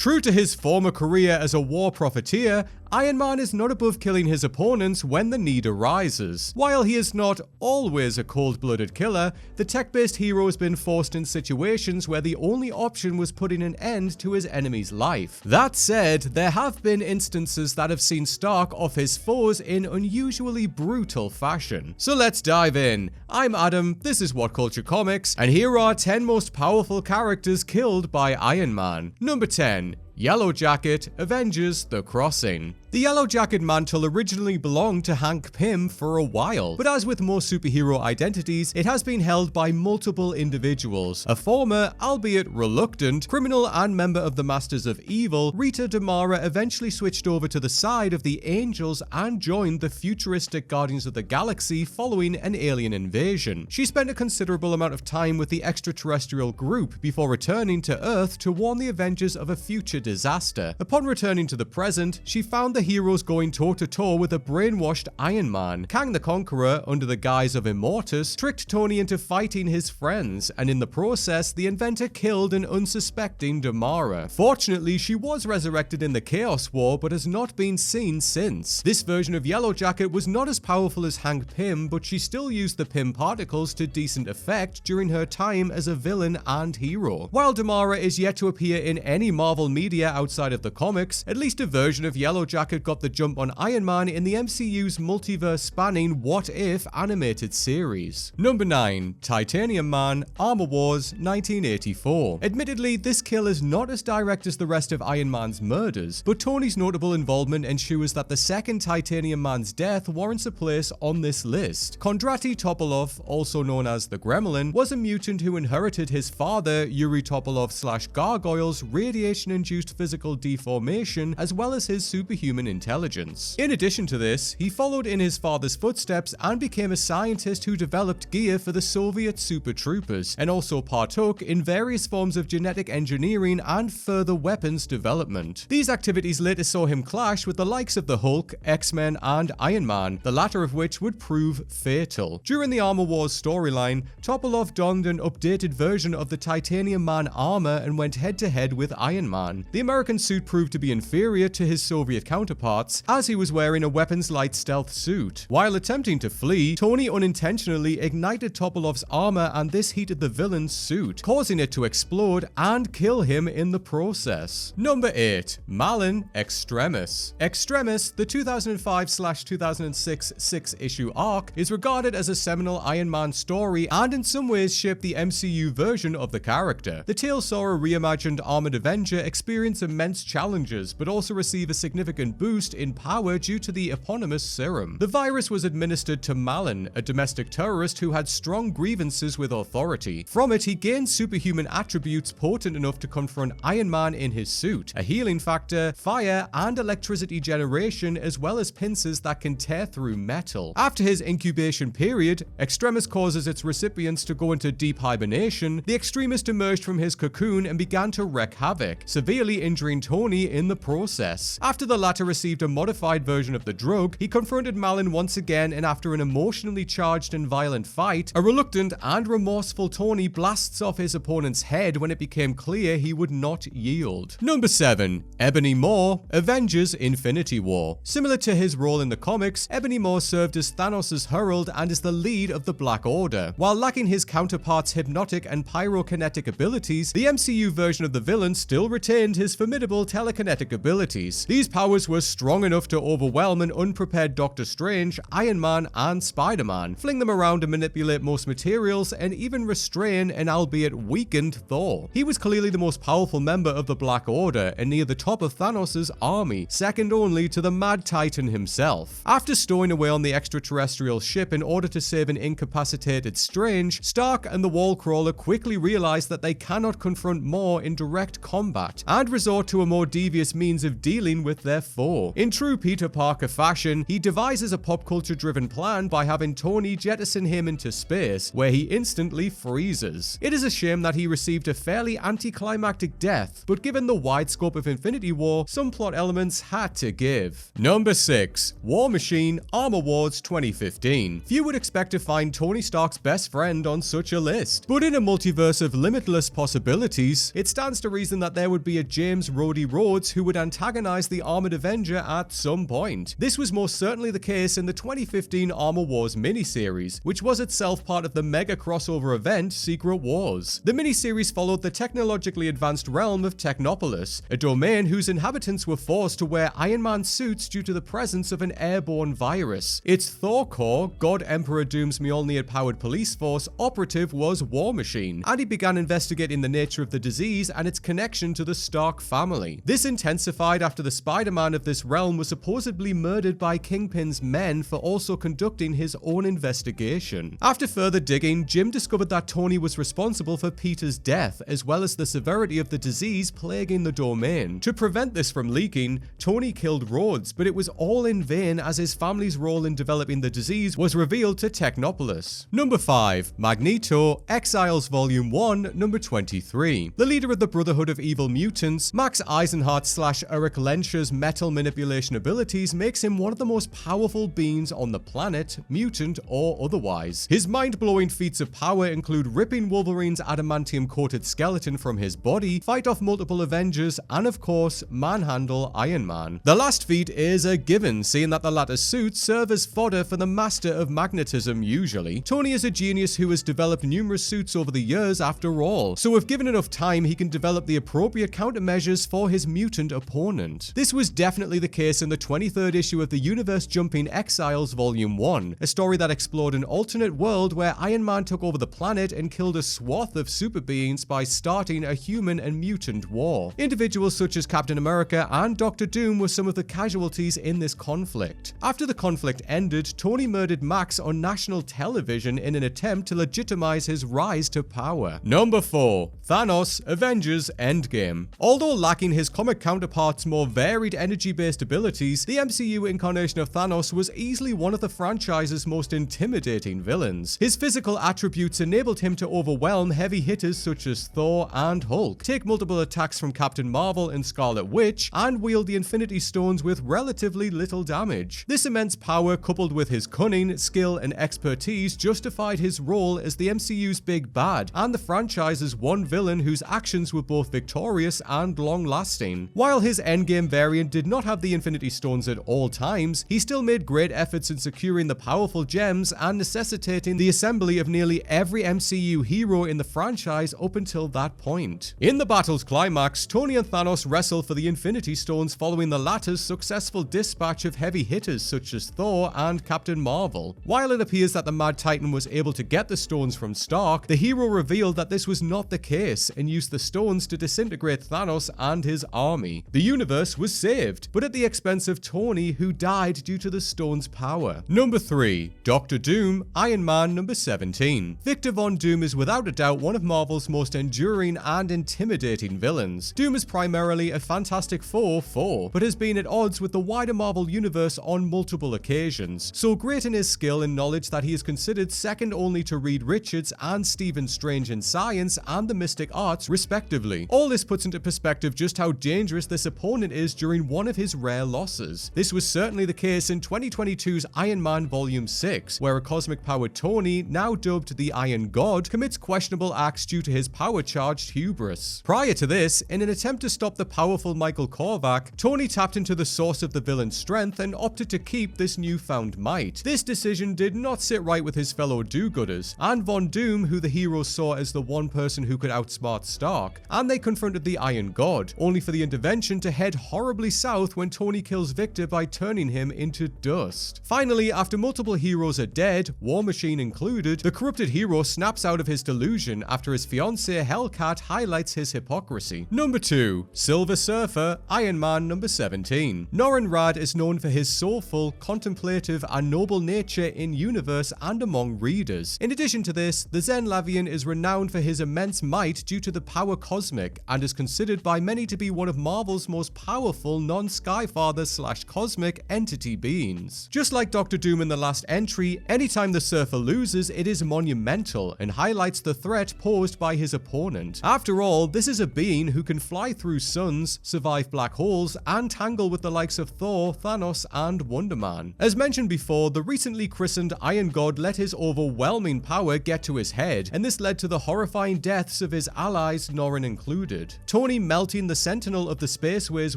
True to his former career as a war profiteer, Iron Man is not above killing his opponents when the need arises. While he is not always a cold-blooded killer, the tech-based hero has been forced in situations where the only option was putting an end to his enemy's life. That said, there have been instances that have seen Stark off his foes in unusually brutal fashion. So let's dive in. I'm Adam, this is What Culture Comics, and here are 10 most powerful characters killed by Iron Man. Number 10. Yellow Jacket, Avengers, The Crossing. The Yellow Jacket mantle originally belonged to Hank Pym for a while, but as with most superhero identities, it has been held by multiple individuals. A former, albeit reluctant, criminal and member of the Masters of Evil, Rita Damara eventually switched over to the side of the Angels and joined the futuristic Guardians of the Galaxy following an alien invasion. She spent a considerable amount of time with the extraterrestrial group before returning to Earth to warn the Avengers of a future disaster. Upon returning to the present, she found the heroes going toe-to-toe with a brainwashed Iron Man. Kang the Conqueror, under the guise of Immortus, tricked Tony into fighting his friends, and in the process, the inventor killed an unsuspecting Damara. Fortunately, she was resurrected in the Chaos War, but has not been seen since. This version of Yellow Jacket was not as powerful as Hank Pym, but she still used the Pym particles to decent effect during her time as a villain and hero. While Damara is yet to appear in any Marvel media outside of the comics, at least a version of Yellow Jacket got the jump on Iron Man in the MCU's multiverse-spanning What If animated series. Number 9. Titanium Man, Armor Wars, 1984. Admittedly, this kill is not as direct as the rest of Iron Man's murders, but Tony's notable involvement ensures that the second Titanium Man's death warrants a place on this list. Kondraty Topolov, also known as the Gremlin, was a mutant who inherited his father, Yuri Topolov/Gargoyle's radiation-induced physical deformation, as well as his superhuman intelligence. In addition to this, he followed in his father's footsteps and became a scientist who developed gear for the Soviet Super Troopers, and also partook in various forms of genetic engineering and further weapons development. These activities later saw him clash with the likes of the Hulk, X-Men, and Iron Man, the latter of which would prove fatal. During the Armor Wars storyline, Topolov donned an updated version of the Titanium Man armor and went head-to-head with Iron Man. The American suit proved to be inferior to his Soviet counterparts, as he was wearing a weapons-light stealth suit. While attempting to flee, Tony unintentionally ignited Topolov's armor, and this heated the villain's suit, causing it to explode and kill him in the process. Number 8. Malon Extremis. Extremis, the 2005/2006 6-issue arc, is regarded as a seminal Iron Man story and in some ways shaped the MCU version of the character. The tale saw a reimagined Armored Avenger experience immense challenges, but also receive a significant boost in power due to the eponymous serum. The virus was administered to Malon, a domestic terrorist who had strong grievances with authority. From it, he gained superhuman attributes potent enough to confront Iron Man in his suit, a healing factor, fire, and electricity generation, as well as pincers that can tear through metal. After his incubation period, Extremis causes its recipients to go into deep hibernation. The extremist emerged from his cocoon and began to wreak havoc, severely injuring Tony in the process. After the latter received a modified version of the drug, he confronted Malon once again, and after an emotionally charged and violent fight, a reluctant and remorseful Tony blasts off his opponent's head when it became clear he would not yield. Number 7. Ebony Maw, Avengers Infinity War. Similar to his role in the comics, Ebony Maw served as Thanos' herald and is the lead of the Black Order. While lacking his counterpart's hypnotic and pyrokinetic abilities, the MCU version of the villain still retained his formidable telekinetic abilities. These powers were strong enough to overwhelm an unprepared Doctor Strange, Iron Man, and Spider-Man, fling them around and manipulate most materials, and even restrain an albeit weakened Thor. He was clearly the most powerful member of the Black Order and near the top of Thanos' army, second only to the Mad Titan himself. After stowing away on the extraterrestrial ship in order to save an incapacitated Strange, Stark and the Wallcrawler quickly realize that they cannot confront Maw in direct combat and resort to a more devious means of dealing with their foe. 4. In true Peter Parker fashion, he devises a pop culture driven plan by having Tony jettison him into space, where he instantly freezes. It is a shame that he received a fairly anticlimactic death, but given the wide scope of Infinity War, some plot elements had to give. Number 6. War Machine Armor Wars 2015. Few would expect to find Tony Stark's best friend on such a list, but in a multiverse of limitless possibilities, it stands to reason that there would be a James Rhodey Rhodes who would antagonize the Armored Avenger at some point. This was most certainly the case in the 2015 Armor Wars miniseries, which was itself part of the mega crossover event Secret Wars. The miniseries followed the technologically advanced realm of Technopolis, a domain whose inhabitants were forced to wear Iron Man suits due to the presence of an airborne virus. Its Thor Corps, God Emperor Doom's Mjolnir-powered police force operative was War Machine, and he began investigating the nature of the disease and its connection to the Stark family. This intensified after the Spider-Man of this realm was supposedly murdered by Kingpin's men for also conducting his own investigation. After further digging, Jim discovered that Tony was responsible for Peter's death, as well as the severity of the disease plaguing the domain. To prevent this from leaking, Tony killed Rhodes, but it was all in vain as his family's role in developing the disease was revealed to Technopolis. Number 5. Magneto, Exiles Volume 1, number 23. The leader of the Brotherhood of Evil Mutants, Max Eisenhardt/Eric Lenscher's metal manipulation abilities makes him one of the most powerful beings on the planet, mutant or otherwise. His mind-blowing feats of power include ripping Wolverine's adamantium-coated skeleton from his body, fight off multiple Avengers, and of course, manhandle Iron Man. The last feat is a given, seeing that the latter's suits serve as fodder for the master of magnetism usually. Tony is a genius who has developed numerous suits over the years after all, so if given enough time he can develop the appropriate countermeasures for his mutant opponent. This was definitely the case in the 23rd issue of the universe-jumping Exiles Volume 1, a story that explored an alternate world where Iron Man took over the planet and killed a swath of super beings by starting a human and mutant war. Individuals such as Captain America and Doctor Doom were some of the casualties in this conflict. After the conflict ended, Tony murdered Max on national television in an attempt to legitimize his rise to power. Number 4. Thanos, Avengers Endgame. Although lacking his comic counterpart's more varied energy-based abilities, the MCU incarnation of Thanos was easily one of the franchise's most intimidating villains. His physical attributes enabled him to overwhelm heavy hitters such as Thor and Hulk, take multiple attacks from Captain Marvel and Scarlet Witch, and wield the Infinity Stones with relatively little damage. This immense power, coupled with his cunning, skill, and expertise, justified his role as the MCU's big bad, and the franchise's one villain whose actions were both victorious and long-lasting. While his Endgame variant did not have the Infinity Stones at all times, he still made great efforts in securing the powerful gems and necessitating the assembly of nearly every MCU hero in the franchise up until that point. In the battle's climax, Tony and Thanos wrestle for the Infinity Stones following the latter's successful dispatch of heavy hitters such as Thor and Captain Marvel. While it appears that the Mad Titan was able to get the stones from Stark, the hero revealed that this was not the case and used the stones to disintegrate Thanos and his army. The universe was saved, but at the expense of Tony, who died due to the stone's power. Number 3. Doctor Doom, Iron Man number 17. Victor Von Doom is without a doubt one of Marvel's most enduring and intimidating villains. Doom is primarily a Fantastic Four, but has been at odds with the wider Marvel universe on multiple occasions. So great in his skill and knowledge that he is considered second only to Reed Richards and Stephen Strange in science and the mystic arts respectively. All this puts into perspective just how dangerous this opponent is during one of his rare losses. This was certainly the case in 2022's Iron Man Volume 6, where a cosmic-powered Tony, now dubbed the Iron God, commits questionable acts due to his power-charged hubris. Prior to this, in an attempt to stop the powerful Michael Korvac, Tony tapped into the source of the villain's strength and opted to keep this newfound might. This decision did not sit right with his fellow do-gooders, and Von Doom, who the hero saw as the one person who could outsmart Stark, and they confronted the Iron God, only for the intervention to head horribly south when Tony kills Victor by turning him into dust. Finally, after multiple heroes are dead, War Machine included, the corrupted hero snaps out of his delusion after his fiancée Hellcat highlights his hypocrisy. Number 2. Silver Surfer, Iron Man number 17. Norrin Radd is known for his soulful, contemplative, and noble nature in universe and among readers. In addition to this, the Zen Lavian is renowned for his immense might due to the power cosmic, and is considered by many to be one of Marvel's most powerful non non-Skyfather/cosmic entity beings. Just like Doctor Doom in the last entry, anytime the Surfer loses, it is monumental and highlights the threat posed by his opponent. After all, this is a being who can fly through suns, survive black holes, and tangle with the likes of Thor, Thanos, and Wonder Man. As mentioned before, the recently christened Iron God let his overwhelming power get to his head, and this led to the horrifying deaths of his allies, Norrin included. Tony melting the Sentinel of the Spaceways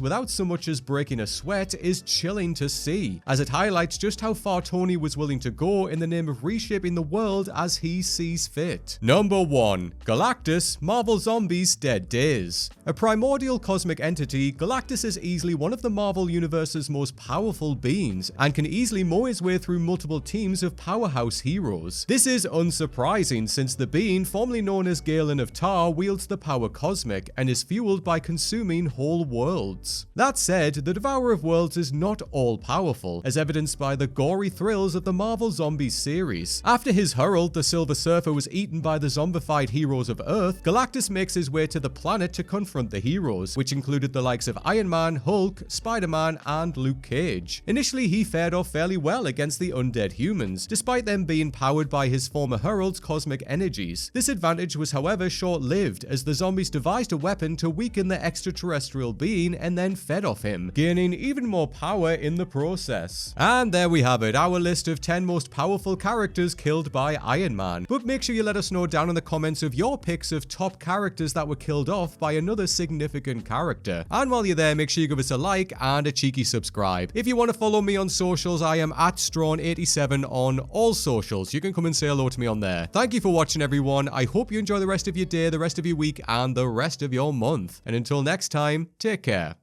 without so much as breaking a sweat is chilling to see, as it highlights just how far Tony was willing to go in the name of reshaping the world as he sees fit. Number 1. Galactus, Marvel Zombies' Dead Days. A primordial cosmic entity, Galactus is easily one of the Marvel Universe's most powerful beings, and can easily mow his way through multiple teams of powerhouse heroes. This is unsurprising since the being, formerly known as Galen of Tar, wields the power cosmic, and is fueled by consuming whole worlds. That said, the Devourer of Worlds is not all-powerful, as evidenced by the gory thrills of the Marvel Zombies series. After his Herald, the Silver Surfer, was eaten by the zombified heroes of Earth, Galactus makes his way to the planet to confront the heroes, which included the likes of Iron Man, Hulk, Spider-Man, and Luke Cage. Initially, he fared off fairly well against the undead humans, despite them being powered by his former Herald's cosmic energies. This advantage was, however, short-lived, as the zombies devised a weapon to weaken the extraterrestrial being and then fed off him, gaining even more power in the process. And there we have it, our list of 10 most powerful characters killed by Iron Man. But make sure you let us know down in the comments of your picks of top characters that were killed off by another significant character. And while you're there, make sure you give us a like and a cheeky subscribe. If you want to follow me on socials, I am at Strawn87 on all socials. You can come and say hello to me on there. Thank you for watching, everyone. I hope you enjoy the rest of your day, the rest of your week, and the rest of your month. And until next time, take care.